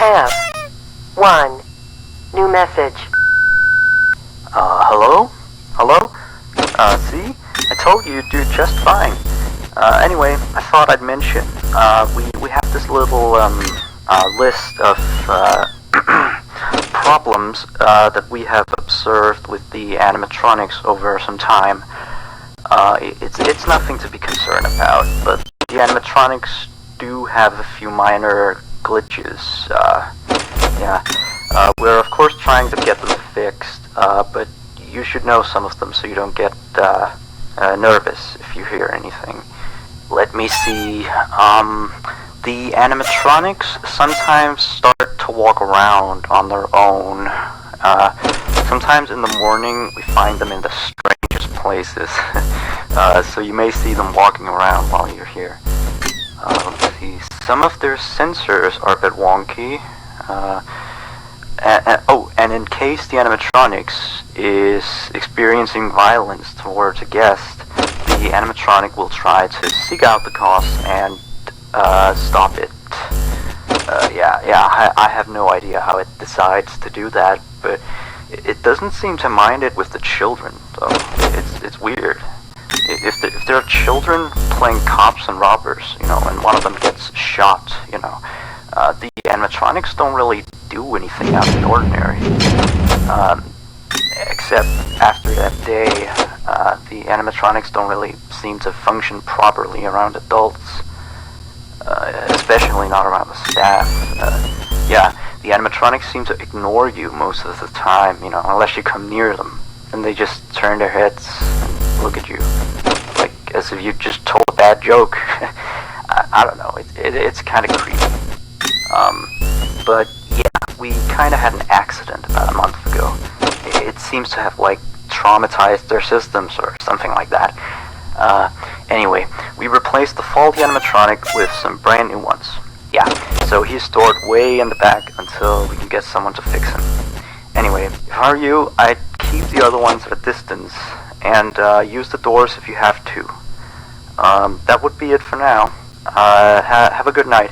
have one new message. Hello? Hello? See? I told you you'd do just fine. Anyway, I thought I'd mention, we have this little, list of, problems, that we have observed with the animatronics over some time. It's nothing to be concerned about, but the animatronics do have a few minor glitches. We're of course trying to get them fixed, but you should know some of them so you don't get nervous if you hear anything. Let me see. The animatronics sometimes start to walk around on their own. Sometimes in the morning we find them in the strangest places. So you may see them walking around while you're here. Let's see. Some of their sensors are a bit wonky. And in case the animatronics is experiencing violence towards a guest, the animatronic will try to seek out the cause and stop it. I have no idea how it decides to do that, but it doesn't seem to mind it with the children, though. It's weird. If there are children playing cops and robbers, and one of them gets shot, the animatronics don't really do anything out of the ordinary. Except after that day, the animatronics don't really seem to function properly around adults. Especially not around the staff. The animatronics seem to ignore you most of the time, unless you come near them. And they just turn their heads and look at you, like as if you just told a bad joke. I don't know, it's kind of creepy. But yeah, we kind of had an accident about a month ago. It seems to have, traumatized their systems or something like that. Anyway, we replaced the faulty animatronic with some brand new ones. Yeah, so he's stored way in the back until we can get someone to fix him. Anyway, if I were you, I'd keep the other ones at a distance, and use the doors if you have to. That would be it for now. Have a good night.